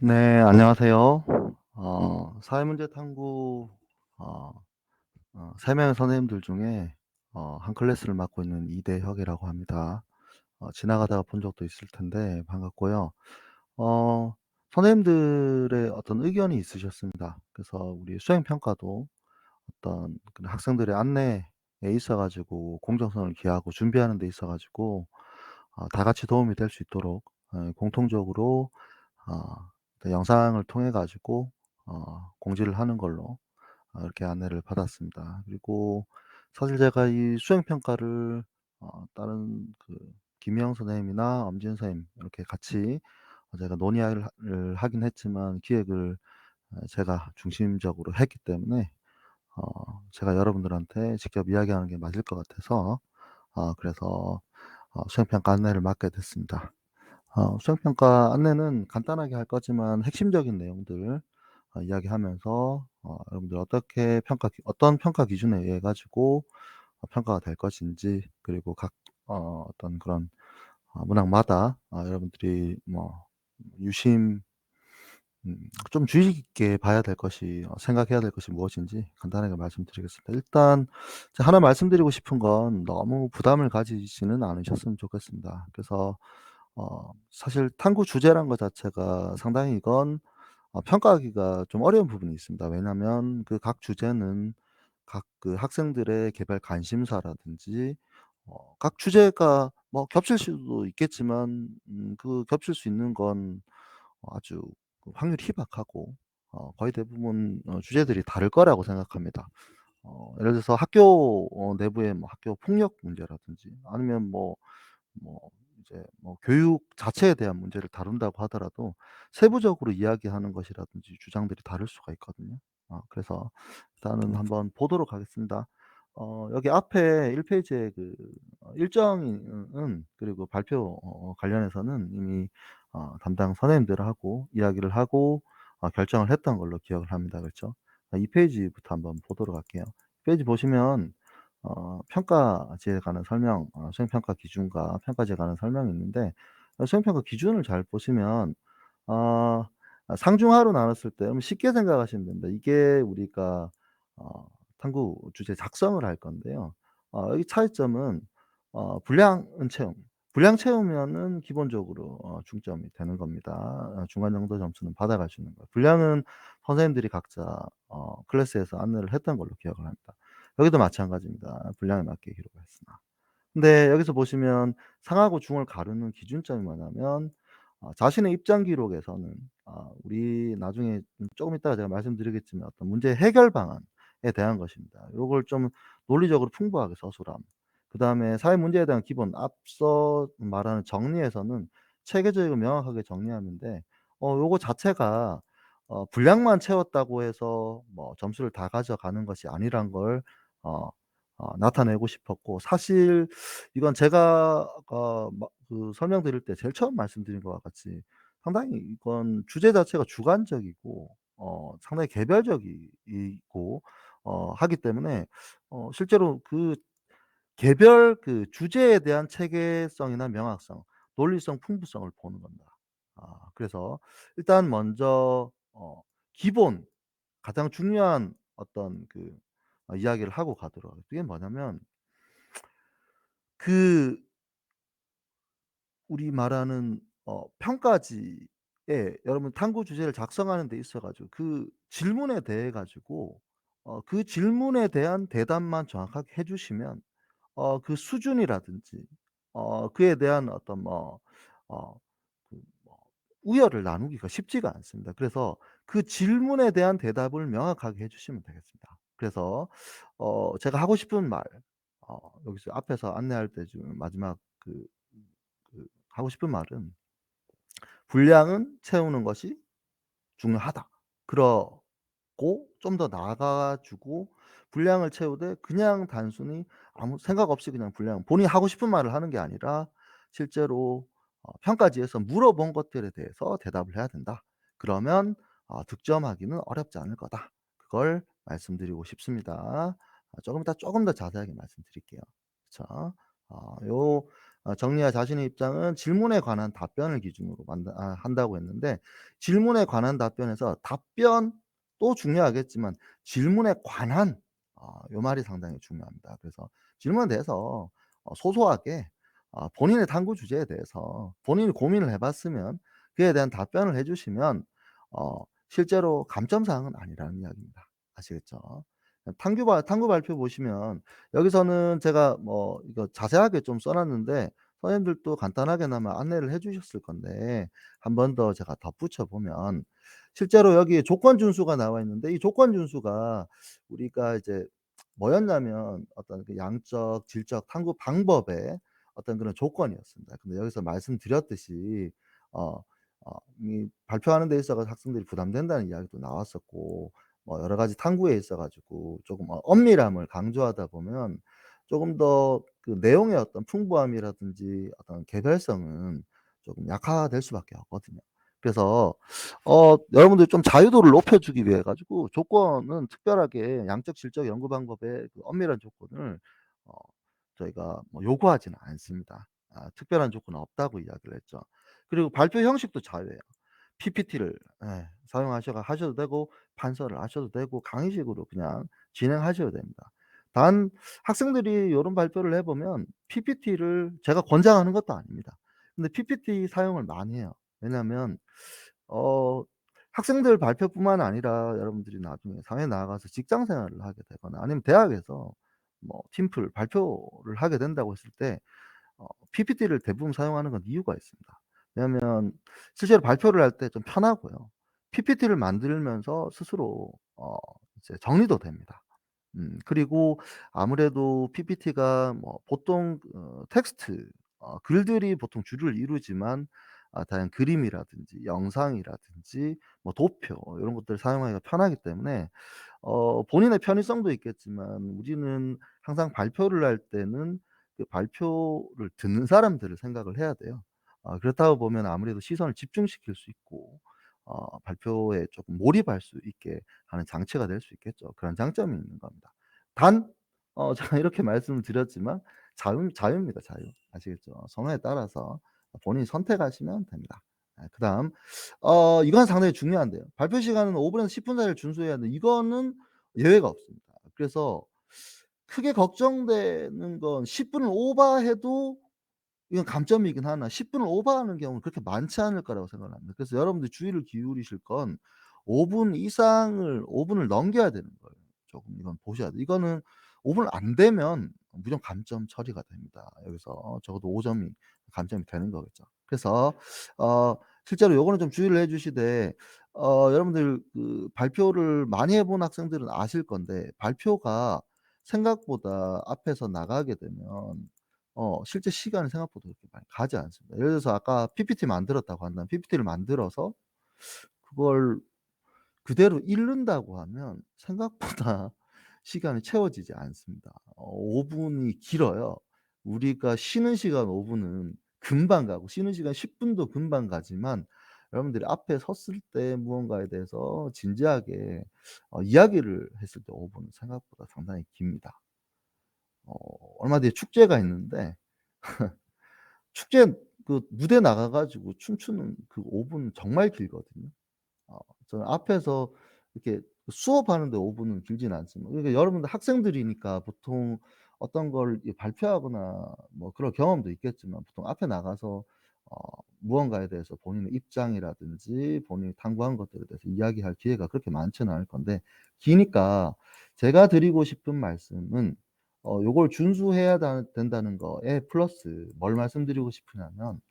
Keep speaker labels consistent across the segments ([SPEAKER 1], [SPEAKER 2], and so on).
[SPEAKER 1] 네, 안녕하세요. 사회문제 탐구 어 3 명의 선생님들 중에 한 클래스를 맡고 있는 이대혁이라고 합니다. 지나가다가 본 적도 있을 텐데 반갑고요. 어 선생님들의 어떤 의견이 있으셨습니다. 그래서 우리 수행 평가도 어떤 그 학생들의 안내에 있어 가지고 공정성을 기하고 준비하는 데 있어 가지고 다 같이 도움이 될 수 있도록 공통적으로 그 영상을 통해 가지고 공지를 하는 걸로 이렇게 안내를 받았습니다. 그리고 사실 제가 이 수행 평가를 다른 그 김희영 선생님이나 엄지은 선생님 이렇게 같이 제가 논의를 하긴 했지만 기획을 제가 중심적으로 했기 때문에 제가 여러분들한테 직접 이야기하는 게 맞을 것 같아서 그래서 수행 평가 안내를 맡게 됐습니다. 수행평가 안내는 간단하게 할 거지만 핵심적인 내용들 이야기하면서 여러분들 어떻게 어떤 평가 기준에 의해 가지고 평가가 될 것인지 그리고 각 어떤 그런 문항마다 여러분들이 뭐 유심 좀 주의 깊게 봐야 될 것이 생각해야 될 것이 무엇인지 간단하게 말씀드리겠습니다. 일단 제가 하나 말씀드리고 싶은 건 너무 부담을 가지지는 않으셨으면 좋겠습니다. 그래서 사실 탐구 주제란 것 자체가 상당히 이건 평가하기가 좀 어려운 부분이 있습니다. 왜냐하면 그 각 주제는 각 그 학생들의 개별 관심사라든지 각 주제가 뭐 겹칠 수도 있겠지만 그 겹칠 수 있는 건 아주 그 확률이 희박하고 거의 대부분 주제들이 다를 거라고 생각합니다. 예를 들어서 학교 내부의 뭐 학교 폭력 문제라든지 아니면 뭐 이제 뭐 교육 자체에 대한 문제를 다룬다고 하더라도 세부적으로 이야기하는 것이라든지 주장들이 다를 수가 있거든요. 그래서 일단은 한번 보도록 하겠습니다. 여기 앞에 1 페이지에 그 일정은 그리고 발표 관련해서는 이미 담당 선생님들하고 이야기를 하고 결정을 했던 걸로 기억을 합니다. 그렇죠? 2 페이지부터 한번 보도록 할게요. 페이지 보시면 평가지에 관한 설명, 수행평가 기준과 평가지에 관한 설명이 있는데 수행평가 기준을 잘 보시면 어 상중하로 나눴을 때 쉽게 생각하시면 됩니다. 이게 우리가 어 탐구 주제 작성을 할 건데요. 여기 차이점은 분량은 채움. 분량 채우면은 기본적으로 중점이 되는 겁니다. 중간 정도 점수는 받아갈 수 있는 거예요. 분량은 선생님들이 각자 클래스에서 안내를 했던 걸로 기억을 합니다. 여기도 마찬가지입니다. 분량에 맞게 기록했으나. 근데 여기서 보시면 상하고 중을 가르는 기준점이 뭐냐면 자신의 입장 기록에서는 우리 나중에 쪼금 이따가 제가 말씀드리겠지만 어떤 문제 해결 방안에 대한 것입니다. 요걸 좀 논리적으로 풍부하게 서술함. 그다음에 사회 문제에 대한 기본 앞서 말하는 정리에서는 체계적이고 명확하게 정리하는데 요거 자체가 분량만 채웠다고 해서 뭐 점수를 다 가져가는 것이 아니란 걸 어 나타내고 싶었고 사실 이건 제가 그 설명드릴 때 제일 처음 말씀드린 것과 같이 상당히 이건 주제 자체가 주관적이고 상당히 개별적이고 하기 때문에 실제로 그 개별 그 주제에 대한 체계성이나 명확성, 논리성, 풍부성을 보는 겁니다. 그래서 일단 먼저 기본 가장 중요한 어떤 그 이야기를 하고 가도록 하겠습니다. 그게 뭐냐면 그 우리 말하는 평가지에 여러분 탐구 주제를 작성하는 데 있어 가지고 그 질문에 대해 가지고 그 질문에 대한 대답만 정확하게 해 주시면 그 수준이라든지 그에 대한 어떤 뭐 어 그 뭐 우열을 나누기가 쉽지가 않습니다. 그래서 그 질문에 대한 대답을 명확하게 해 주시면 되겠습니다. 그래서 제가 하고 싶은 말 여기서 앞에서 안내할 때 지금 마지막 하고 싶은 말은 "분량은 채우는 것이 중요하다." 그러고 좀 더 나아가 가지고 분량을 채우되 그냥 단순히 아무 생각 없이 그냥 분량 본인이 하고 싶은 말을 하는 게 아니라 실제로 평가지에서 물어본 것들에 대해서 대답을 해야 된다. 그러면 득점하기는 어렵지 않을 거다. 그걸 말씀드리고 싶습니다. 조금 이따 쪼금 더 자세하게 말씀드릴게요. 그쵸. 요 정리와 자신의 입장은 질문에 관한 답변을 기준으로 한다고 했는데, 질문에 관한 답변에서 답변도 중요하겠지만 질문에 관한, 요 말이 상당히 중요합니다. 그래서 질문에 대해서 소소하게 본인의 탐구 주제에 대해서 본인이 고민을 해 봤으면 그에 대한 답변을 해 주시면 실제로 감점 사항은 아니라는 이야기입니다. 아시겠죠? 탐구 발표 보시면 여기서는 제가 뭐 이거 자세하게 좀 써 놨는데 선생님들도 간단하게나마 안내를 해 주셨을 건데, 한 번 더 제가 덧붙여 보면 실제로 여기에 조건 준수가 나와 있는데, 이 조건 준수가 우리가 이제 뭐였냐면 어떤 그 양적, 질적 탐구 방법의 어떤 그런 조건이었습니다. 근데 여기서 말씀드렸듯이 어 이 발표하는 데 있어서 학생들이 부담된다는 이야기도 나왔었고, 뭐 여러 가지 탐구에 있어 가지고 조금 엄밀함을 강조하다 보면 조금 더 그 내용의 어떤 풍부함이라든지 어떤 개별성은 조금 약화될 수밖에 없거든요. 그래서 여러분들이 좀 자유도를 높여 주기 위해 가지고 조건은 특별하게 양적 질적 연구 방법의 그 엄밀한 조건을 어 저희가 뭐 요구하지는 않습니다. 특별한 조건은 없다고 이야기를 했죠. 그리고 발표 형식도 자유예요. PPT를 하셔도 되고 판서를 하셔도 되고 강의식으로 그냥 진행하셔도 됩니다. 단 학생들이 요런 발표를 해 보면 PPT를 제가 권장하는 것도 아닙니다. 근데 PPT 사용을 많이 해요. 왜냐하면 어 학생들 발표뿐만 아니라 여러분들이 나중에 사회에 나가서 직장 생활을 하게 되거나 아니면 대학에서 뭐 팀플 발표를 하게 된다고 했을 때 PPT를 대부분 사용하는 건 이유가 있습니다. 왜냐하면 실제로 발표를 할 때 좀 편하고요. PPT를 만들면서 스스로 이제 정리도 됩니다. 그리고 아무래도 PPT가 뭐 보통 텍스트 글들이 보통 주를 이루지만 다양한 그림이라든지 영상이라든지 뭐 도표 이런 것들을 사용하기가 편하기 때문에 본인의 편의성도 있겠지만 우리는 항상 발표를 할 때는 그 발표를 듣는 사람들을 생각을 해야 돼요. 그렇다고 보면 아무래도 시선을 집중시킬 수 있고 발표에 쪼끔 몰입할 수 있게 하는 장치가 될 수 있겠죠. 그런 장점이 있는 겁니다. 단 제가 이렇게 말씀을 드렸지만 자유입니다, 자유. 아시겠죠? 선호에 따라서 본인이 선택하시면 됩니다. 그다음 이건 상당히 중요한데요. 발표 시간은 5 분에서 10분 사이를 준수해야 하는데 이거는 예외가 없습니다. 그래서 크게 걱정되는 건 10 분을 오버해도 이건 감점이긴 하나 10 분을 오버하는 경우는 그렇게 많지 않을 거라고 생각을 합니다. 그래서 여러분들이 주의를 기울이실 건 5 분을 넘겨야 되는 거예요. 조금 이건 보셔야 돼요. 이거는 5 분 안 되면 무조건 감점 처리가 됩니다. 여기서 적어도 5 점이 감점이 되는 거겠죠. 그래서 어 실제로 요거는 좀 주의를 해 주시되 여러분들 그 발표를 많이 해본 학생들은 아실 건데 발표가 생각보다 앞에서 나가게 되면 실제 시간이 생각보다 그렇게 많이 가지 않습니다. 예를 들어서 아까 PPT 만들었다고 한다면 PPT를 만들어서 그걸 그대로 읽는다고 하면 생각보다 시간이 채워지지 않습니다. 5 분이 길어요. 우리가 쉬는 시간 5 분은 금방 가고 쉬는 시간 10 분도 금방 가지만 여러분들이 앞에 섰을 때 무언가에 대해서 진지하게 이야기를 했을 때 5 분은 생각보다 상당히 깁니다. 어 얼마 뒤에 축제가 있는데 축제 그 무대 나가 가지고 춤추는 그 5분 정말 길거든요. 어 저는 앞에서 이렇게 수업하는데 5 분은 길지는 않지만 그러니까 여러분들 학생들이니까 보통 어떤 걸 이 발표하거나 뭐 그럴 경험도 있겠지만 보통 앞에 나가서 어 무언가에 대해서 본인의 입장이라든지 본인이 탐구한 것들에 대해서 이야기할 기회가 그렇게 많지는 않을 건데 기니까 제가 드리고 싶은 말씀은 요걸 준수해야 된다는 거에 플러스 뭘 말씀드리고 싶으냐면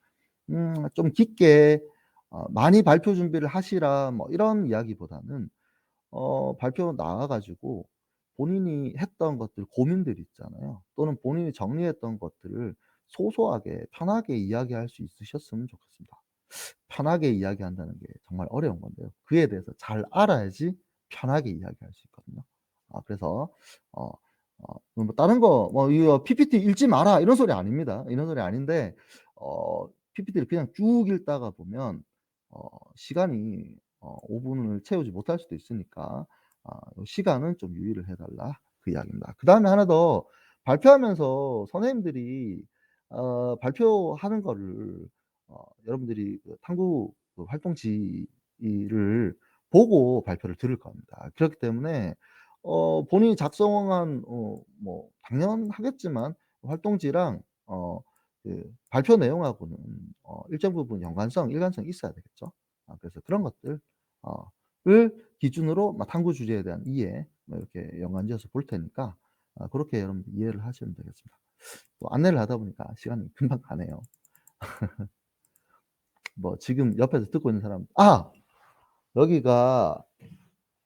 [SPEAKER 1] 좀 깊게 많이 발표 준비를 하시라 뭐 이런 이야기보다는 발표 나와 가지고 본인이 했던 것들 고민들 있잖아요. 또는 본인이 정리했던 것들을 소소하게 편하게 이야기할 수 있으셨으면 좋겠습니다. 편하게 이야기한다는 게 정말 어려운 건데요. 그에 대해서 잘 알아야지 편하게 이야기할 수 있거든요. 그래서 어 뭐 다른 거 뭐 이거 "PPT 읽지 마라." 이런 소리 아닙니다. 이런 소리 아닌데 PPT를 그냥 쭉 읽다가 보면 시간이 5 분을 채우지 못할 수도 있으니까 요 시간은 좀 유의를 해 달라 그 이야기입니다. 그다음에 하나 더 발표하면서 선생님들이 발표하는 거를 여러분들이 그 탐구 그 활동지를 보고 발표를 들을 겁니다. 그렇기 때문에 본인이 작성한 뭐 당연하겠지만 활동지랑 그 발표 내용하고는 일정 부분 연관성, 일관성이 있어야 되겠죠. 그래서 그런 것들 을 기준으로 탐구 주제에 대한 이해 이렇게 연관지어서 볼 테니까 고렇게 여러분들 이해를 하시면 되겠습니다. 또 안내를 하다 보니까 시간이 금방 가네요. 뭐 지금 옆에서 듣고 있는 사람 여기가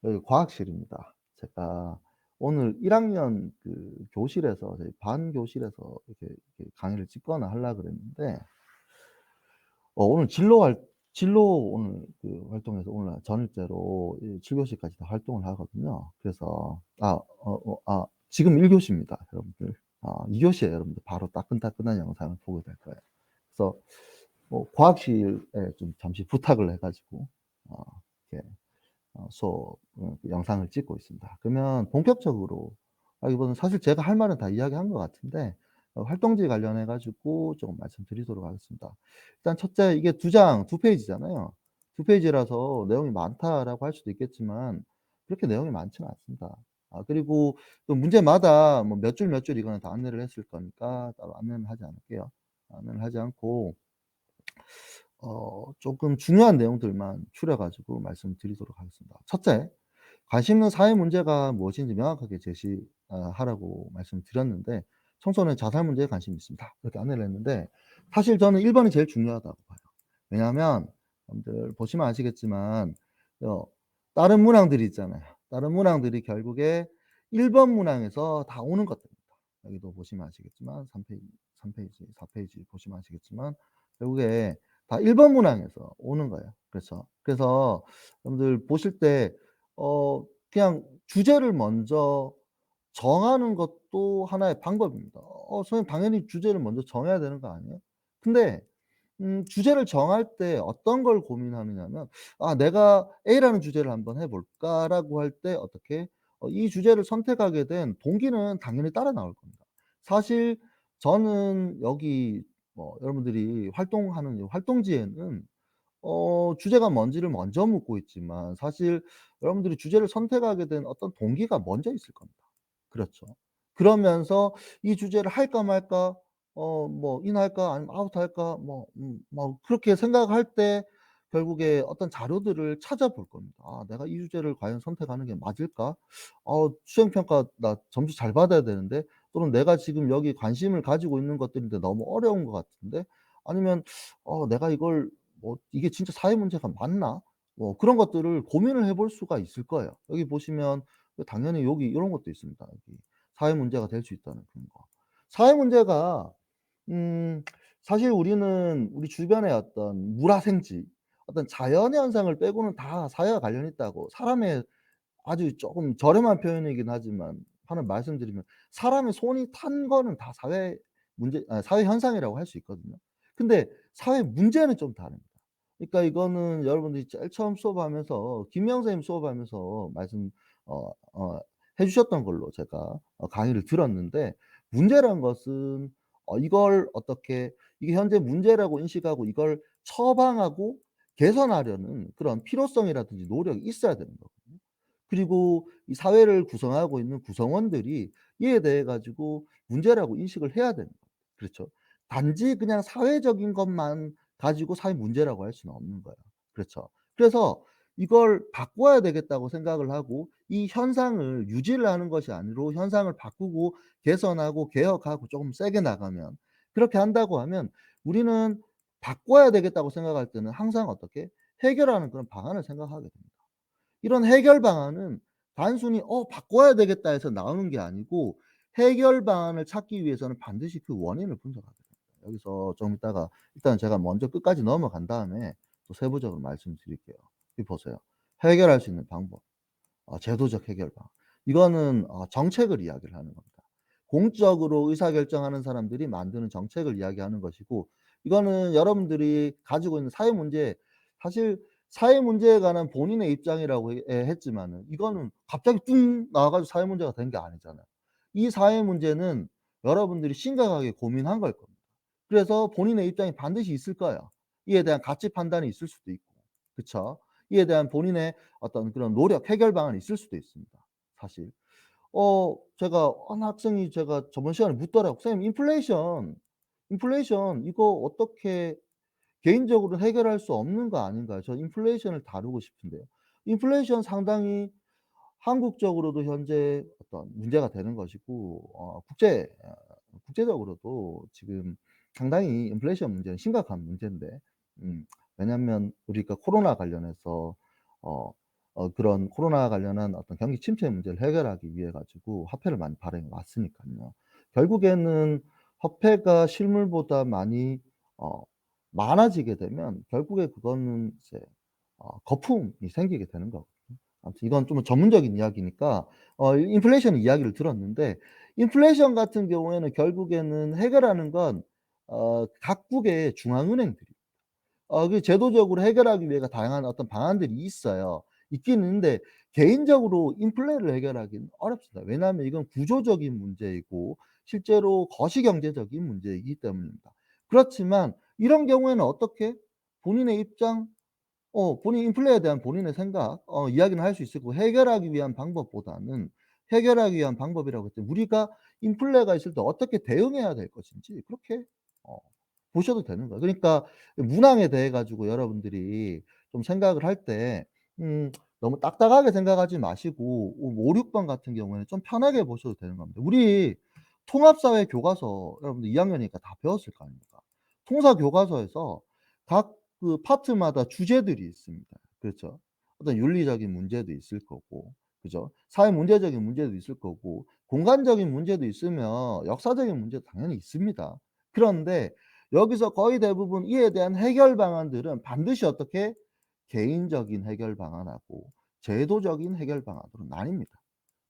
[SPEAKER 1] 여기 과학실입니다. 제가 오늘 1 학년 그 교실에서 저희 반 교실에서 이렇게 강의를 찍거나 하려 그랬는데 오늘 진로 오늘 그 활동에서 오늘 전일제로 이 7 교시까지 다 활동을 하거든요. 그래서 지금 1 교시입니다, 여러분들. 2 교시에 여러분들 바로 따끈따끈한 영상을 보게 될 거예요. 그래서 뭐 과학실에 좀 잠시 부탁을 해 가지고 어 이렇게 수업 영상을 찍고 있습니다. 그러면 본격적으로 이거는 사실 제가 할 말은 다 이야기한 것 같은데 활동지 관련해 가지고 조금 말씀드리도록 하겠습니다. 일단 첫째 이게 2 페이지잖아요. 2 페이지라서 내용이 많다라고 할 수도 있겠지만 그렇게 내용이 많지는 않습니다. 그리고 또 문제마다 뭐 몇 줄, 몇 줄 이거는 다 안내를 했을 거니까 따로 안내는 하지 않을게요. 안내는 하지 않고 쪼끔 중요한 내용들만 추려 가지고 말씀드리도록 하겠습니다. 첫째, 관심 있는 사회 문제가 무엇인지 명확하게 하라고 말씀드렸는데 청소년 자살 문제에 관심이 있습니다. 그렇게 안내를 했는데 사실 저는 1 번이 제일 중요하다고 봐요. 왜냐하면 여러분들 보시면 아시겠지만 어 다른 문항들이 있잖아요. 다른 문항들이 결국에 1번 문항에서 다 오는 것들입니다. 여기도 보시면 아시겠지만 3 페이지, 4 페이지 보시면 아시겠지만 결국에 다 1번 문항에서 오는 거예요. 그렇죠. 그래서 여러분들 보실 때 그냥 주제를 먼저 정하는 것도 하나의 방법입니다. 선생님 당연히 주제를 먼저 정해야 되는 거 아니에요? 근데 주제를 정할 때 어떤 걸 고민하느냐면 '아 내가 A라는 주제를 한번 해 볼까?'라고 할 때 어떻게 이 주제를 선택하게 된 동기는 당연히 따라 나올 겁니다. 사실 저는 여기 여러분들이 활동하는 이 활동지에는 주제가 뭔지를 먼저 묻고 있지만 사실 여러분들이 주제를 선택하게 된 어떤 동기가 먼저 있을 겁니다. 그렇죠. 그러면서 이 주제를 할까 말까 뭐 인 할까 아니면 아웃 할까 뭐 그렇게 생각할 때 결국에 어떤 자료들을 찾아볼 겁니다. '아 내가 이 주제를 과연 선택하는 게 맞을까? 수행 평가 나 점수 잘 받아야 되는데.' 또는 '내가 지금 여기 관심을 가지고 있는 것들인데 너무 어려운 것 같은데.' 아니면 '내가 이걸 이게 진짜 사회 문제가 맞나?' 그런 것들을 고민을 해볼 수가 있을 거예요. 여기 보시면 당연히 여기 이런 것도 있습니다. 여기 사회 문제가 될 수 있다는 그런 거. 사회 문제가 음 사실 우리는 우리 주변의 어떤 물화생지 어떤 자연 현상을 빼고는 다 사회와 관련이 있다고 사람의 아주 쪼금 저렴한 표현이긴 하지만 하나 말씀드리면 사람의 손이 탄 거는 다 사회 현상이라고 할 수 있거든요. 근데 사회 문제는 좀 다릅니다. 그러니까 이거는 여러분들이 제일 처음 수업하면서 김영 선생님 수업하면서 말씀 어 어 해 주셨던 걸로 제가 강의를 들었는데 문제란 것은 이걸 어떻게 이게 현재 문제라고 인식하고 이걸 처방하고 개선하려는 그런 필요성이라든지 노력이 있어야 되는 거거든요. 그리고 이 사회를 구성하고 있는 구성원들이 이에 대해 가지고 문제라고 인식을 해야 되는 거예요. 그렇죠. 단지 그냥 사회적인 것만 가지고 사회 문제라고 할 수는 없는 거예요. 그렇죠. 그래서 이걸 바꿔야 되겠다고 생각을 하고 이 현상을 유지를 하는 것이 아니로 현상을 바꾸고 개선하고 개혁하고 쪼금 세게 나가면 그렇게 한다고 하면 우리는 바꿔야 되겠다고 생각할 때는 항상 어떻게 해결하는 그런 방안을 생각하게 됩니다. 이런 해결 방안은 단순히 '바꿔야 되겠다.' 해서 나오는 게 아니고 해결 방안을 찾기 위해서는 반드시 그 원인을 분석하게 됩니다. 여기서 좀 이따가 일단 제가 먼저 끝까지 넘어간 다음에 또 세부적으로 말씀드릴게요. 여기 보세요. 해결할 수 있는 방법. 제도적 해결 방안. 이거는 정책을 이야기를 하는 겁니다. 공적으로 의사결정하는 사람들이 만드는 정책을 이야기하는 것이고 이거는 여러분들이 가지고 있는 사회 문제 사실 사회 문제에 관한 본인의 입장이라고 했지만은 이거는 갑자기 뚱 나와 가지고 사회 문제가 된 게 아니잖아요. 이 사회 문제는 여러분들이 심각하게 고민한 걸 겁니다. 그래서 본인의 입장이 반드시 있을 거예요. 이에 대한 가치 판단이 있을 수도 있고. 그쵸? 이에 대한 본인의 어떤 그런 노력, 해결 방안이 있을 수도 있습니다 사실. 제가 한 학생이 제가 저번 시간에 묻더라고요. "선생님 인플레이션 이거 어떻게 개인적으로 해결할 수 없는 거 아닌가요? 저 인플레이션을 다루고 싶은데요." 인플레이션 상당히 한국적으로도 현재 어떤 문제가 되는 것이고 국제적으로도 지금 상당히 인플레이션 문제는 심각한 문제인데 음 왜냐하면 우리가 코로나 관련해서 어 그런 코로나 관련한 어떤 경기 침체 문제를 해결하기 위해 가지고 화폐를 많이 발행해 왔으니깐요. 결국에는 화폐가 실물보다 많이 어 많아지게 되면 결국에 그거는 이제 거품이 생기게 되는 거거든요. 아무튼 이건 좀 전문적인 이야기니까 인플레이션 이야기를 들었는데 인플레이션 같은 경우에는 결국에는 해결하는 건 각국의 중앙은행들이 그 제도적으로 해결하기 위해서 다양한 어떤 방안들이 있어요. 있긴 있는데 개인적으로 인플레를 해결하기는 어렵습니다. 왜냐하면 이건 구조적인 문제이고 실제로 거시경제적인 문제이기 때문입니다. 그렇지만 이런 경우에는 어떻게 본인의 입장 본인 인플레에 대한 본인의 생각 이야기는 할 수 있을 거고 해결하기 위한 방법보다는 해결하기 위한 방법이라고 했을 때 우리가 인플레가 있을 때 어떻게 대응해야 될 것인지 그렇게 어 보셔도 되는 거예요. 그러니까 문항에 대해 가지고 여러분들이 좀 생각을 할 때 너무 딱딱하게 생각하지 마시고 5-6번 같은 경우에는 좀 편하게 보셔도 되는 겁니다. 우리 통합사회 교과서 여러분들 2 학년이니까 다 배웠을 거 아닙니까? 통사 교과서에서 각 그 파트마다 주제들이 있습니다. 그렇죠. 어떤 윤리적인 문제도 있을 거고 그죠. 사회 문제적인 문제도 있을 거고 공간적인 문제도 있으며 역사적인 문제도 당연히 있습니다. 그런데 여기서 거의 대부분 이에 대한 해결 방안들은 반드시 어떻게 개인적인 해결 방안하고 제도적인 해결 방안으로 나뉩니다.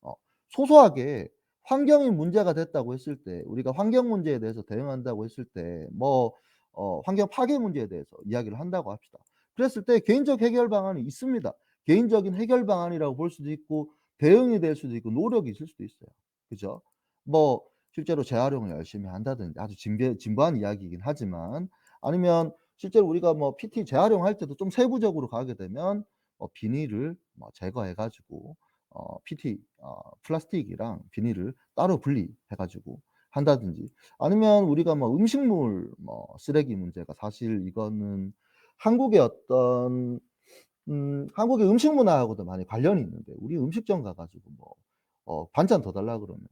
[SPEAKER 1] 어 소소하게 환경이 문제가 됐다고 했을 때 우리가 환경 문제에 대해서 대응한다고 했을 때 환경 파괴 문제에 대해서 이야기를 한다고 합시다. 그랬을 때 개인적 해결 방안이 있습니다. 개인적인 해결 방안이라고 볼 수도 있고 대응이 될 수도 있고 노력이 있을 수도 있어요. 그죠? 뭐 실제로 재활용을 열심히 한다든지 아주 진부한 이야기이긴 하지만 아니면 실제로 우리가 뭐 PT 재활용할 때도 좀 세부적으로 가게 되면 비닐을 제거해 가지고 PT 플라스틱이랑 비닐을 따로 분리해 가지고 한다든지 아니면 우리가 뭐 음식물 쓰레기 문제가 사실 이거는 한국의 어떤 한국의 음식 문화하고도 많이 관련이 있는데 우리 음식점 가 가지고 반찬 더 달라 그러면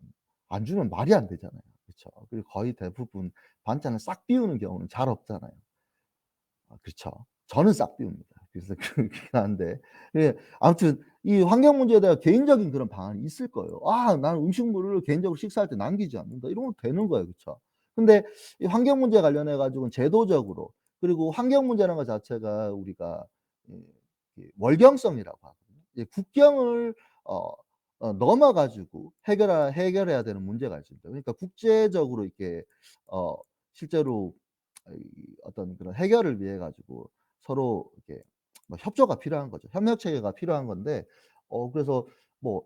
[SPEAKER 1] 안 주면 말이 안 되잖아요. 그쵸. 그리고 거의 대부분 반찬을 싹 비우는 경우는 잘 없잖아요. 그렇죠. 저는 싹 비웁니다. 그래서 그렇긴 한데 아무튼 이 환경 문제에 대한 개인적인 그런 방안이 있을 거예요. '아 나는 음식물을 개인적으로 식사할 때 남기지 않는다.' 이러면 되는 거예요. 그쵸. 근데 이 환경 문제 관련해 가지고는 제도적으로 그리고 환경 문제라는 것 자체가 우리가 이 월경성이라고 하거든요. 이제 국경을 어 넘어 가지고 해결해야 되는 문제가 있습니다. 그러니까 국제적으로 이렇게 어 실제로 이 어떤 그런 해결을 위해 가지고 서로 이렇게 협조가 필요한 거죠. 협력 체계가 필요한 건데 그래서 뭐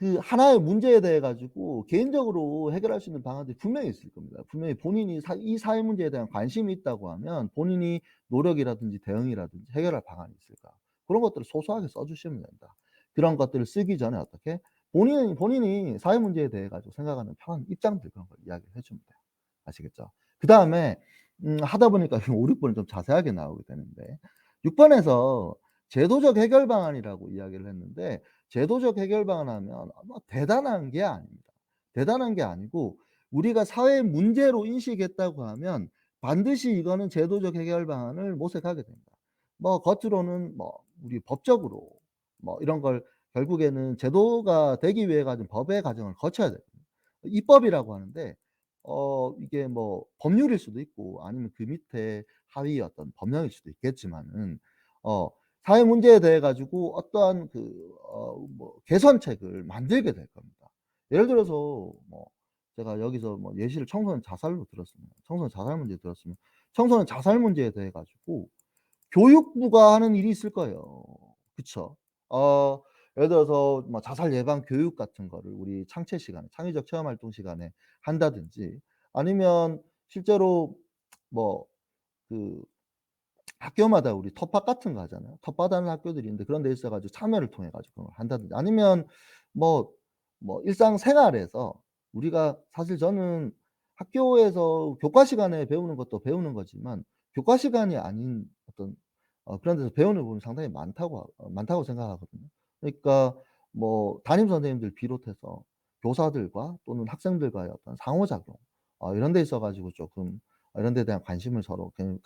[SPEAKER 1] 그 하나의 문제에 대해 가지고 개인적으로 해결할 수 있는 방안들이 분명히 있을 겁니다. 분명히 본인이 이 사회 문제에 대한 관심이 있다고 하면 본인이 노력이라든지 대응이라든지 해결할 방안이 있을까. 그런 것들을 소소하게 써 주시면 된다. 그런 것들을 쓰기 전에 어떻게 본인이 사회 문제에 대해 가지고 생각하는 편한 입장들 그런 걸 이야기를 해 주면 돼요. 아시겠죠? 그다음에 하다 보니까 5-6 번은 좀 자세하게 나오게 되는데 6 번에서 제도적 해결 방안이라고 이야기를 했는데 제도적 해결 방안 하면 대단한 게 아닙니다. 대단한 게 아니고 우리가 사회 문제로 인식했다고 하면 반드시 이거는 제도적 해결 방안을 모색하게 됩니다. 겉으로는 우리 법적으로 이런 걸 결국에는 제도가 되기 위해 가지고 법의 과정을 거쳐야 돼요. 입법이라고 하는데 이게 법률일 수도 있고 아니면 그 밑에 하위 어떤 법령일 수도 있겠지만은 어 사회 문제에 대해 가지고 어떠한 개선책을 만들게 될 겁니다. 예를 들어서 제가 여기서 예시를 청소년 자살로 들었으면 청소년 자살 문제 들었으면 청소년 자살 문제에 대해 가지고 교육부가 하는 일이 있을 거예요. 그쵸? 예를 들어서 자살 예방 교육 같은 거를 우리 창체 시간에 창의적 체험 활동 시간에 한다든지 아니면 실제로 뭐 그 학교마다 우리 텃밭 같은 거 하잖아요. 텃밭하는 학교들이 있는데 그런 데 있어 가지고 참여를 통해 가지고 그런 걸 한다든지 아니면 뭐 일상생활에서 우리가 사실 저는 학교에서 교과 시간에 배우는 것도 배우는 거지만 교과 시간이 아닌 어떤 그런 데서 배우는 부분이 상당히 많다고 생각하거든요. 그러니까 담임 선생님들 비롯해서 교사들과 또는 학생들과의 어떤 상호작용 이런 데 있어 가지고 쪼끔 이런 데에 대한 관심을 서로 그냥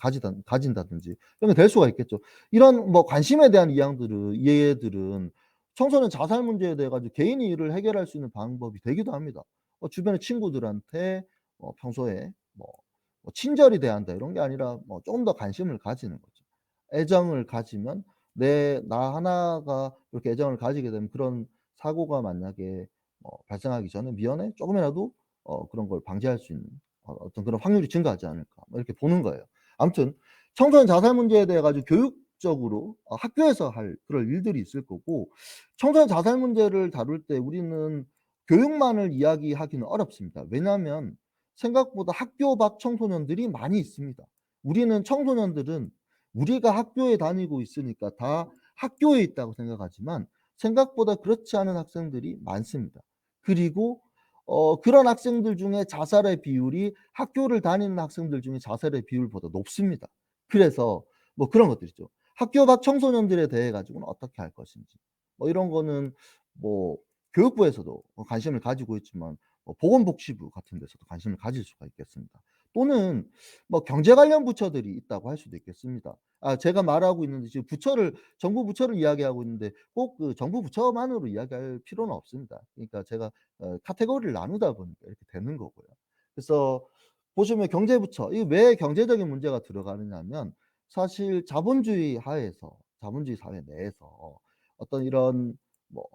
[SPEAKER 1] 가진다든지 이런 게 될 수가 있겠죠. 이런 관심에 대한 이해들은 청소년 자살 문제에 대해 가지고 개인이 이를 해결할 수 있는 방법이 되기도 합니다. 주변의 친구들한테 평소에 친절히 대한다 이런 게 아니라 쪼금 더 관심을 가지는 거죠. 애정을 가지면 나 하나가 그렇게 애정을 가지게 되면 그런 사고가 만약에 발생하기 전에 미연에 쪼금이라도 그런 걸 방지할 수 있는 어떤 그런 확률이 증가하지 않을까 이렇게 보는 거예요. 아무튼 청소년 자살 문제에 대해 가지고 교육적으로 학교에서 할 그럴 일들이 있을 거고 청소년 자살 문제를 다룰 때 우리는 교육만을 이야기하기는 어렵습니다. 왜냐하면 생각보다 학교 밖 청소년들이 많이 있습니다. 우리는 청소년들은 우리가 학교에 다니고 있으니까 다 학교에 있다고 생각하지만 생각보다 그렇지 않은 학생들이 많습니다. 그리고 그런 학생들 중에 자살의 비율이 학교를 다니는 학생들 중에 자살의 비율보다 높습니다. 그래서 그런 것들 있죠. 학교 밖 청소년들에 대해 가지고는 어떻게 할 것인지 이런 거는 뭐 교육부에서도 관심을 가지고 있지만 보건복지부 같은 데서도 관심을 가질 수가 있겠습니다. 또는 경제 관련 부처들이 있다고 할 수도 있겠습니다. 제가 말하고 있는데 지금 정부 부처를 이야기하고 있는데 꼭 그 정부 부처만으로 이야기할 필요는 없습니다. 그러니까 제가 카테고리를 나누다 보니까 이렇게 되는 거고요. 그래서 보시면 경제부처 이게 왜 경제적인 문제가 들어가느냐면 사실 자본주의 사회 내에서 어떤 이런 뭐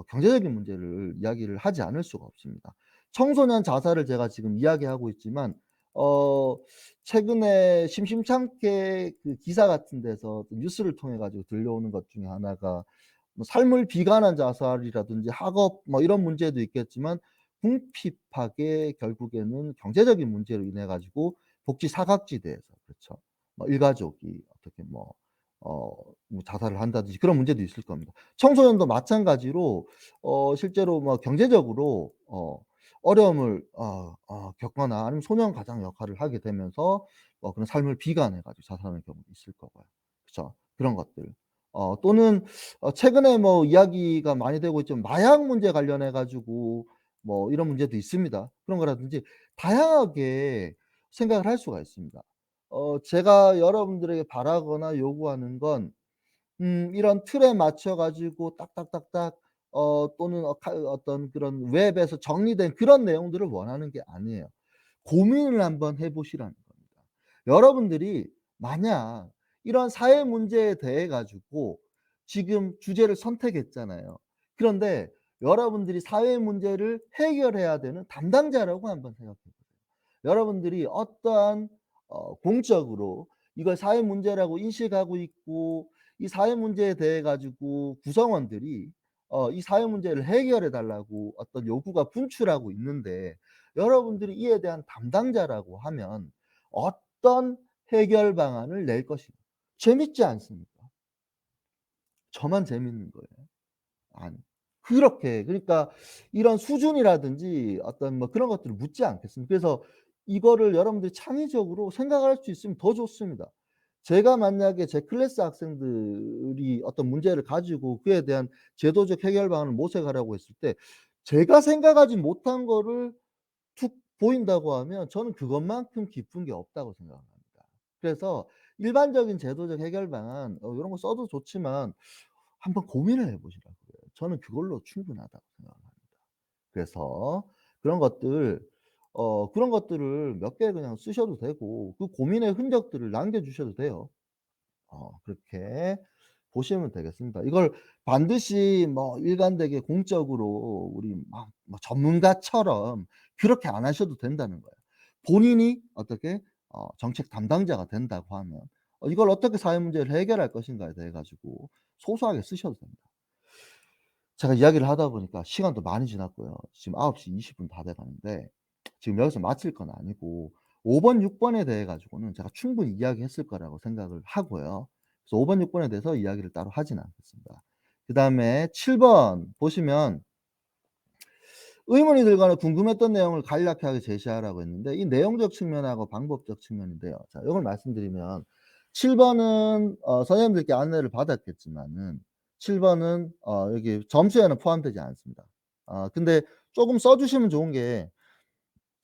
[SPEAKER 1] 경제적인 문제를 이야기를 하지 않을 수가 없습니다. 청소년 자살을 제가 지금 이야기하고 있지만 어 최근에 심심찮게 그 기사 같은 데서 뉴스를 통해 가지고 들려오는 것 중에 하나가 삶을 비관한 자살이라든지 학업 이런 문제도 있겠지만 궁핍하게 결국에는 경제적인 문제로 인해 가지고 복지 사각지대에서 그렇죠. 일가족이 어떻게 어 자살을 한다든지 그런 문제도 있을 겁니다. 청소년도 마찬가지로 실제로 경제적으로 어려움을 겪거나 아니면 소년 가장 역할을 하게 되면서 그런 삶을 비관해 가지고 자살하는 경우도 있을 거고요. 그쵸. 그런 것들. 또는 최근에 이야기가 많이 되고 있지만 마약 문제 관련해 가지고 이런 문제도 있습니다. 그런 거라든지 다양하게 생각을 할 수가 있습니다. 제가 여러분들에게 바라거나 요구하는 건 이런 틀에 맞춰 가지고 딱딱딱딱 또는 어떤 그런 웹에서 정리된 그런 내용들을 원하는 게 아니에요. 고민을 한번 해 보시라는 겁니다. 여러분들이 만약 이런 사회 문제에 대해 가지고 지금 주제를 선택했잖아요. 그런데 여러분들이 사회 문제를 해결해야 되는 담당자라고 한번 생각해 보세요. 여러분들이 어떠한 공적으로 이걸 사회 문제라고 인식하고 있고 이 사회 문제에 대해 가지고 구성원들이 이 사회 문제를 해결해 달라고 어떤 요구가 분출하고 있는데 여러분들이 이에 대한 담당자라고 하면 어떤 해결 방안을 낼 것인가. 재밌지 않습니까? 저만 재밌는 거예요. 아니. 그러니까 이런 수준이라든지 어떤 그런 것들을 묻지 않겠습니까? 그래서 이거를 여러분들이 창의적으로 생각을 할 수 있으면 더 좋습니다. 제가 만약에 제 클래스 학생들이 어떤 문제를 가지고 그에 대한 제도적 해결 방안을 모색하라고 했을 때 제가 생각하지 못한 거를 툭 보인다고 하면 저는 그것만큼 기쁜 게 없다고 생각을 합니다. 그래서 일반적인 제도적 해결 방안 요런 거 써도 좋지만 한번 고민을 해 보시라고요. 저는 그걸로 충분하다고 생각을 합니다. 그래서 그런 것들 그런 것들을 몇 개 그냥 쓰셔도 되고 그 고민의 흔적들을 남겨 주셔도 돼요. 그렇게 보시면 되겠습니다. 이걸 반드시 일관되게 공적으로 우리 전문가처럼 그렇게 안 하셔도 된다는 거예요. 본인이 어떻게 정책 담당자가 된다고 하면 이걸 어떻게 사회 문제를 해결할 것인가에 대해 가지고 소소하게 쓰셔도 됩니다. 제가 이야기를 하다 보니까 시간도 많이 지났고요. 지금 9시 20분 다 돼 가는데 지금 여기서 마칠 건 아니고 5 번, 6 번에 대해 가지고는 제가 충분히 이야기했을 거라고 생각을 하고요. 그래서 5 번, 6 번에 대해서 이야기를 따로 하지는 않겠습니다. 그다음에 7번 보시면 의문이 들거나 궁금했던 내용을 간략하게 제시하라고 했는데 이 내용적 측면하고 방법적 측면인데요. 자, 요걸 말씀드리면 7 번은 선생님들께 안내를 받았겠지만은 7 번은 여기 점수에는 포함되지 않습니다. 근데 쪼금 써 주시면 좋은 게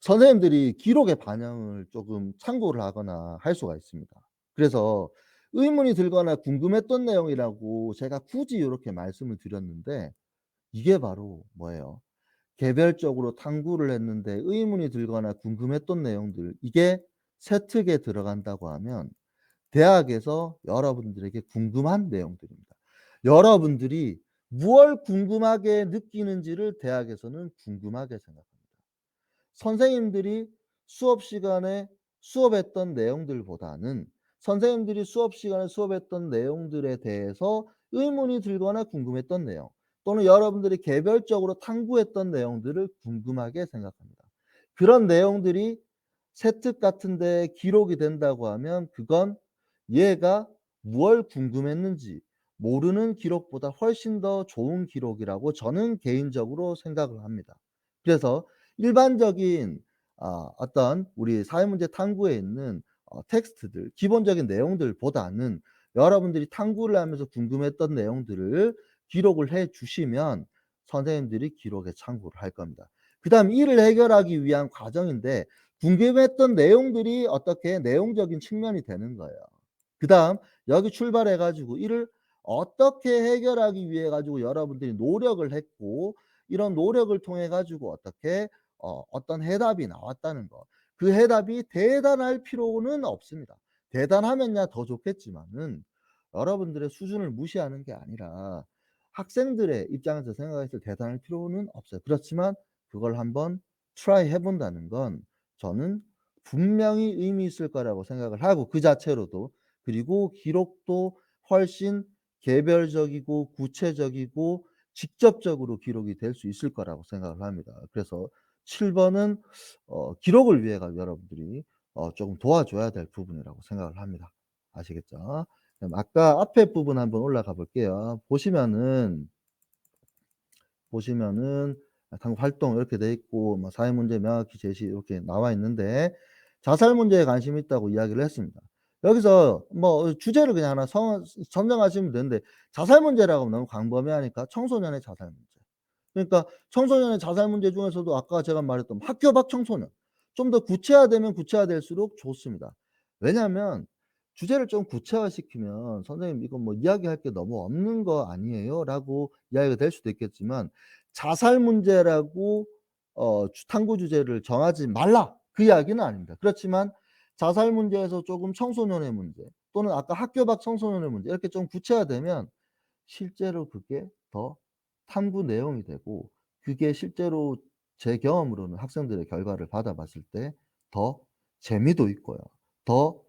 [SPEAKER 1] 선생님들이 기록의 반영을 쪼금 참고를 하거나 할 수가 있습니다. 그래서 의문이 들거나 궁금했던 내용이라고 제가 굳이 요렇게 말씀을 드렸는데 이게 바로 뭐예요? 개별적으로 탐구를 했는데 의문이 들거나 궁금했던 내용들 이게 세특에 들어간다고 하면 대학에서 여러분들에게 궁금한 내용들입니다. 여러분들이 무얼 궁금하게 느끼는지를 대학에서는 궁금하게 생각합니다. 선생님들이 수업 시간에 수업했던 내용들보다는 선생님들이 수업 시간에 수업했던 내용들에 대해서 의문이 들거나 궁금했던 내용 또는 여러분들이 개별적으로 탐구했던 내용들을 궁금하게 생각합니다. 그런 내용들이 세특 같은 데 기록이 된다고 하면 그건 얘가 무얼 궁금했는지 모르는 기록보다 훨씬 더 좋은 기록이라고 저는 개인적으로 생각을 합니다. 그래서 일반적인 어떤 우리 사회문제 탐구에 있는 텍스트들 기본적인 내용들보다는 여러분들이 탐구를 하면서 궁금했던 내용들을 기록을 해 주시면 선생님들이 기록에 참고를 할 겁니다. 그다음 이를 해결하기 위한 과정인데 궁금했던 내용들이 어떻게 내용적인 측면이 되는 거예요. 그다음 여기 출발해 가지고 이를 어떻게 해결하기 위해 가지고 여러분들이 노력을 했고 이런 노력을 통해 가지고 어떻게 어떤 해답이 나왔다는 거. 그 해답이 대단할 필요는 없습니다. 대단하면야 더 좋겠지만은 여러분들의 수준을 무시하는 게 아니라 학생들의 입장에서 생각했을 때 대단할 필요는 없어요. 그렇지만 그걸 한번 트라이 해 본다는 건 저는 분명히 의미 있을 거라고 생각을 하고 그 자체로도 그리고 기록도 훨씬 개별적이고 구체적이고 직접적으로 기록이 될 수 있을 거라고 생각을 합니다. 그래서 7 번은 기록을 위해가 여러분들이 쪼금 도와줘야 될 부분이라고 생각을 합니다. 아시겠죠? 그럼 아까 앞에 부분 한번 올라가 볼게요. 보시면은 당 활동 이렇게 돼 있고 뭐 사회 문제 명확히 제시 이렇게 나와 있는데 자살 문제에 관심이 있다고 이야기를 했습니다. 여기서 뭐 주제를 그냥 하나 선정하시면 되는데 자살 문제라고 하면 너무 광범위하니까 청소년의 자살 문제. 그러니까 청소년의 자살 문제 중에서도 아까 제가 말했던 학교 밖 청소년 좀 더 구체화되면 구체화될수록 좋습니다. 왜냐하면 주제를 좀 구체화시키면 "선생님 이거 뭐 이야기할 게 너무 없는 거 아니에요?"라고 이야기가 될 수도 있겠지만 자살 문제라고 탐구 주제를 정하지 말라 그 이야기는 아닙니다. 그렇지만 자살 문제에서 조금 청소년의 문제 또는 아까 학교 밖 청소년의 문제 이렇게 좀 구체화되면 실제로 그게 더 탐구 내용이 되고 그게 실제로 제 경험으로는 학생들의 결과를 받아봤을 때 더 재미도 있고요. 더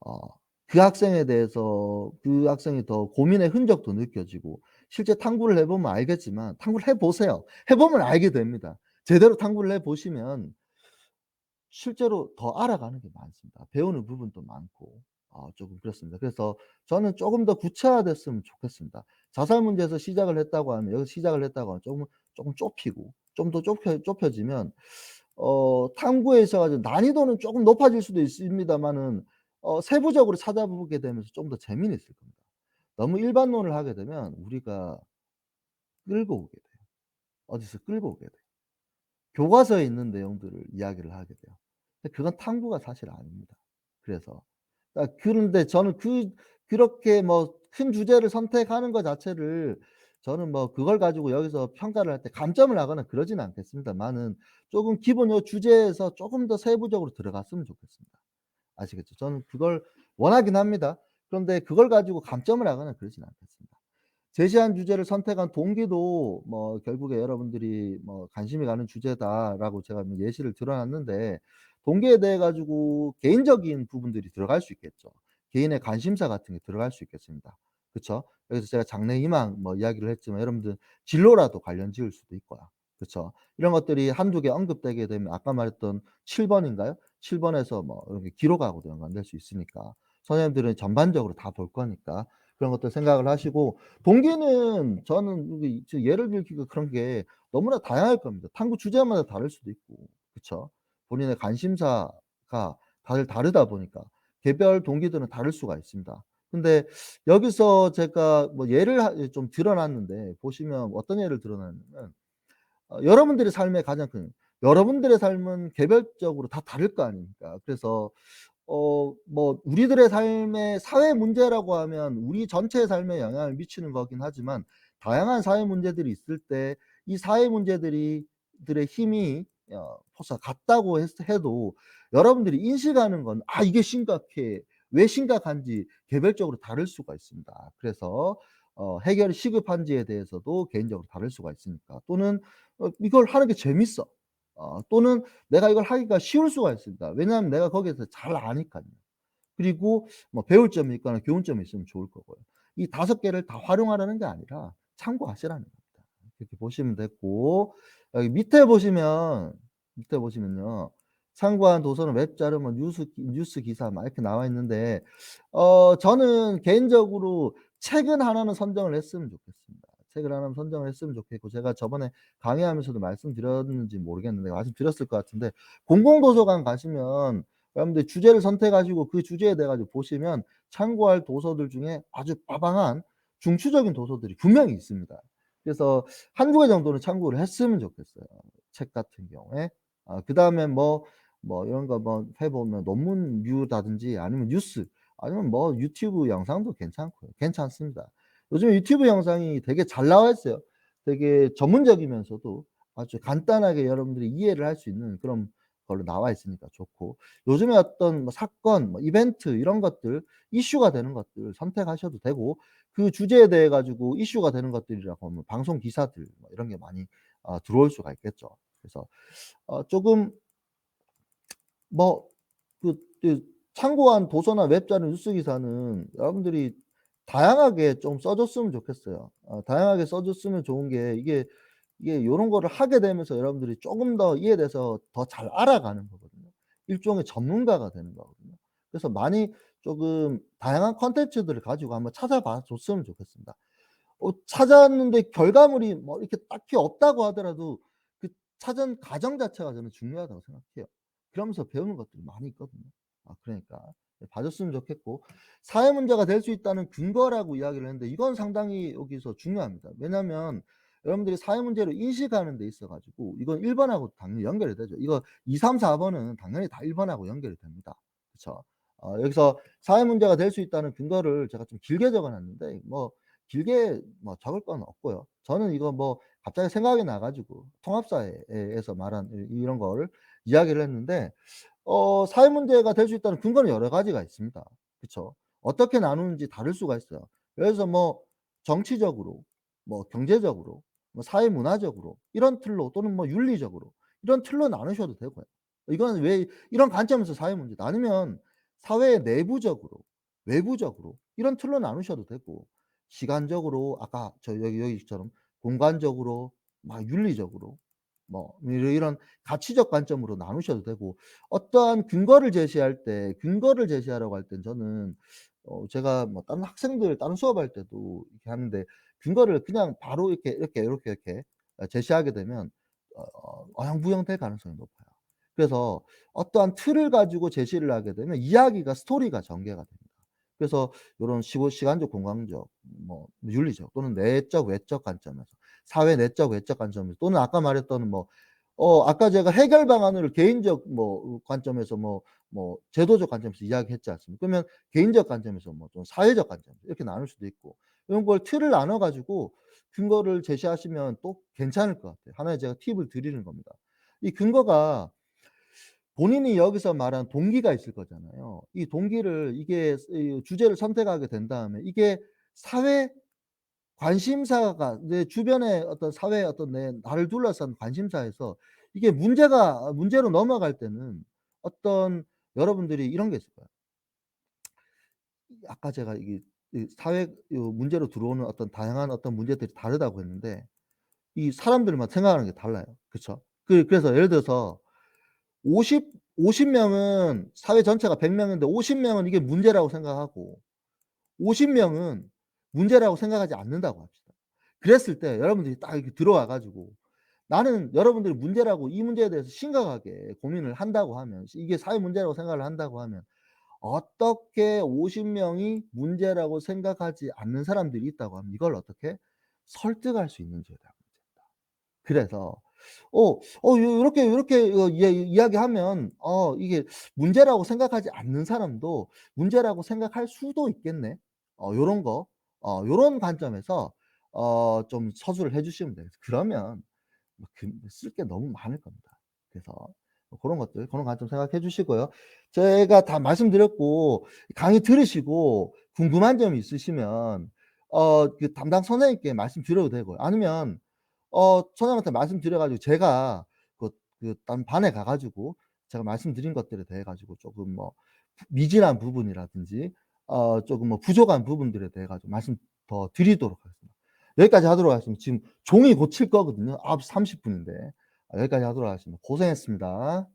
[SPEAKER 1] 어 그 학생에 대해서 그 학생이 더 고민의 흔적도 느껴지고 실제 탐구를 해 보면 알겠지만 탐구를 해 보세요. 해 보면 알게 됩니다. 제대로 탐구를 해 보시면 실제로 더 알아가는 게 많습니다. 배우는 부분도 많고 쪼금 그렇습니다. 그래서 저는 쪼금 더 구체화됐으면 좋겠습니다. 자살 문제에서 시작을 했다고 하면 여기서 시작을 했다고 하면 쪼금 좁히고 좀 더 좁혀지면 탐구에 있어 가지고 난이도는 쪼금 높아질 수도 있습니다마는 세부적으로 찾아보게 되면서 좀 더 재미는 있을 겁니다. 너무 일반론을 하게 되면 우리가 끌고 오게 돼요. 어디서 끌고 오게 돼요. 교과서에 있는 내용들을 이야기를 하게 돼요. 근데 그건 탐구가 사실 아닙니다. 그래서 그런데 저는 그렇게 뭐 큰 주제를 선택하는 것 자체를 저는 뭐 그걸 가지고 여기서 평가를 할 때 감점을 하거나 그러지는 않겠습니다만은 쪼금 기본 요 주제에서 쪼금 더 세부적으로 들어갔으면 좋겠습니다. 아시겠죠? 저는 그걸 원하긴 합니다. 그런데 그걸 가지고 감점을 하거나 그러지는 않겠습니다. 제시한 주제를 선택한 동기도 뭐 결국에 여러분들이 뭐 "관심이 가는 주제다."라고 제가 뭐 예시를 들어 놨는데 동기에 대해 가지고 개인적인 부분들이 들어갈 수 있겠죠. 개인의 관심사 같은 게 들어갈 수 있겠습니다. 그쵸? 그래서 제가 장래 희망 뭐 이야기를 했지만 여러분들 진로라도 관련 지을 수도 있고요. 그쵸? 이런 것들이 한두 개 언급되게 되면 아까 말했던 7 번인가요? 7 번에서 뭐 이렇게 기록하고도 연관될 수 있으니까 선생님들은 전반적으로 다 볼 거니까 그런 것들 생각을 하시고 동기는 저는 이게 예를 들기가 그런 게 너무나 다양할 겁니다. 탐구 주제마다 다를 수도 있고 그쵸? 본인의 관심사가 다들 다르다 보니까 개별 동기들은 다를 수가 있습니다. 근데 여기서 제가 뭐 예를 좀 들어 놨는데 보시면 어떤 예를 들어 놨냐면 여러분들의 삶의 가장 큰 여러분들의 삶은 개별적으로 다 다를 거 아닙니까? 그래서 뭐 우리들의 삶의 사회 문제라고 하면 우리 전체의 삶에 영향을 미치는 거긴 하지만 다양한 사회 문제들이 있을 때 이 사회 문제들이 들의 힘이 같다고 해도 여러분들이 인식하는 건 '아 이게 심각해.' 왜 심각한지 개별적으로 다를 수가 있습니다. 그래서 해결이 시급한지에 대해서도 개인적으로 다를 수가 있으니까 또는 '이걸 하는 게 재밌어.' 또는 '내가 이걸 하기가 쉬울 수가 있습니다.' 왜냐하면 내가 거기에서 잘 아니깐요. 그리고 뭐 배울 점이 있거나 교훈 점이 있으면 좋을 거고요. 이 5 개를 다 활용하라는 게 아니라 참고하시라는 겁니다. 그렇게 보시면 됐고 여기 밑에 보시면요. 참고한 도서는 웹자료 뭐 뉴스 기사 막 이렇게 나와 있는데 저는 개인적으로 책은 하나는 선정을 했으면 좋겠습니다. 책을 하나는 선정을 했으면 좋겠고 제가 저번에 강의하면서도 말씀드렸는지 모르겠는데 말씀드렸을 것 같은데 공공도서관 가시면 여러분들 주제를 선택하시고 그 주제에 대해 가지고 보시면 참고할 도서들 중에 아주 빠방한 중추적인 도서들이 분명히 있습니다. 그래서 1-2개 정도는 참고를 했으면 좋겠어요, 책 같은 경우에. 그다음에 뭐 이런 거 뭐 해 보면 논문류라든지 아니면 뉴스 아니면 뭐 유튜브 영상도 괜찮고요. 괜찮습니다. 요즘에 유튜브 영상이 되게 잘 나와 있어요. 되게 전문적이면서도 아주 간단하게 여러분들이 이해를 할 수 있는 그런 걸로 나와 있으니까 좋고 요즘에 어떤 뭐 사건 뭐 이벤트 이런 것들 이슈가 되는 것들 선택하셔도 되고 그 주제에 대해 가지고 이슈가 되는 것들이라고 하면 방송 기사들 뭐 이런 게 많이 들어올 수가 있겠죠. 그래서 쪼금 뭐 그 참고한 도서나 웹자료 뉴스 기사는 여러분들이 다양하게 좀 써 줬으면 좋겠어요. 다양하게 써 줬으면 좋은 게 이게 요런 거를 하게 되면서 여러분들이 쪼금 더 이에 대해서 더 잘 알아가는 거거든요. 일종의 전문가가 되는 거거든요. 그래서 많이 쪼금 다양한 콘텐츠들을 가지고 한번 찾아봐 줬으면 좋겠습니다. 찾았는데 결과물이 뭐 이렇게 딱히 없다고 하더라도 그 찾은 과정 자체가 저는 중요하다고 생각해요. 그러면서 배우는 것들이 많이 있거든요. 그러니까 봐 줬으면 좋겠고 사회 문제가 될 수 있다는 근거라고 이야기를 했는데 이건 상당히 여기서 중요합니다. 왜냐하면 여러분들이 사회 문제를 인식하는 데 있어 가지고 이건 1 번하고 당연히 연결이 되죠. 이거 2, 3, 4 번은 당연히 다 1 번하고 연결이 됩니다. 그쵸? 여기서 사회 문제가 될 수 있다는 근거를 제가 좀 길게 적어 놨는데 뭐 길게 뭐 적을 건 없고요. 저는 이거 뭐 갑자기 생각이 나 가지고 통합사회에서 말한 이런 거를 이야기를 했는데 사회 문제가 될 수 있다는 근거는 여러 가지가 있습니다. 그쵸? 어떻게 나누는지 다를 수가 있어요. 예를 들어서 뭐 정치적으로 뭐 경제적으로 뭐 사회 문화적으로 이런 틀로 또는 뭐 윤리적으로 이런 틀로 나누셔도 되고요. 이건 왜 이런 관점에서 사회 문제다. 아니면 사회 내부적으로 외부적으로 이런 틀로 나누셔도 되고 시간적으로 아까 여기처럼 공간적으로 막 윤리적으로 뭐 이런 가치적 관점으로 나누셔도 되고 어떠한 근거를 제시하라고 할 땐 저는 제가 뭐 다른 학생들 다른 수업할 때도 이렇게 하는데 근거를 그냥 바로 이렇게 제시하게 되면 어영부영될 가능성이 높아요. 그래서 어떠한 틀을 가지고 제시를 하게 되면 이야기가 스토리가 전개가 됩니다. 그래서 요런 시간적, 공간적, 뭐 윤리적 또는 내적, 외적 관점에서 사회 내적, 외적 관점에서 또는 아까 말했던 뭐 아까 제가 해결 방안을 개인적 관점에서 제도적 관점에서 이야기했지 않습니까? 그러면 개인적 관점에서 뭐 좀 사회적 관점 이렇게 나눌 수도 있고 이런 걸 틀을 나눠 가지고 근거를 제시하시면 또 괜찮을 것 같아요. 하나의 제가 팁을 드리는 겁니다. 이 근거가 본인이 여기서 말한 동기가 있을 거잖아요. 이 동기를 이게 이 주제를 선택하게 된 다음에 이게 사회 관심사가 내 주변의 어떤 사회의 어떤 나를 둘러싼 관심사에서 이게 문제로 넘어갈 때는 어떤 여러분들이 이런 게 있을 거예요. 아까 제가 이게 이 사회 요 문제로 들어오는 어떤 다양한 어떤 문제들이 다르다고 했는데 이 사람들만 생각하는 게 달라요. 그쵸? 그래서 예를 들어서
[SPEAKER 2] 50 명은 사회 전체가 100 명인데 50 명은 이게 문제라고 생각하고 50 명은 문제라고 생각하지 않는다고 합시다. 그랬을 때 여러분들이 딱 이렇게 들어와 가지고 나는 여러분들이 문제라고 이 문제에 대해서 심각하게 고민을 한다고 하면 이게 사회 문제라고 생각을 한다고 하면 어떻게 50 명이 문제라고 생각하지 않는 사람들이 있다고 하면 이걸 어떻게 설득할 수 있는지에 대한 문제입니다. 그래서 요렇게 이야기하면 이게 문제라고 생각하지 않는 사람도 문제라고 생각할 수도 있겠네. 요런 거 요런 관점에서 좀 서술을 해 주시면 되겠어요. 그러면 쓸 게 너무 많을 겁니다. 그래서 고런 것들 고런 관점 생각해 주시고요. 제가 다 말씀드렸고 강의 들으시고 궁금한 점이 있으시면 그 담당 선생님께 말씀드려도 되고요. 아니면 선생님한테 말씀드려 가지고 제가 다른 반에 가 가지고 제가 말씀드린 것들에 대해 가지고 쪼금 뭐 미진한 부분이라든지 쪼금 뭐 부족한 부분들에 대해 가지고 말씀 더 드리도록 하겠습니다. 여기까지 하도록 하겠습니다. 지금 종이 고칠 거거든요. 9시 30 분인데. 여기까지 하도록 하겠습니다. 고생했습니다.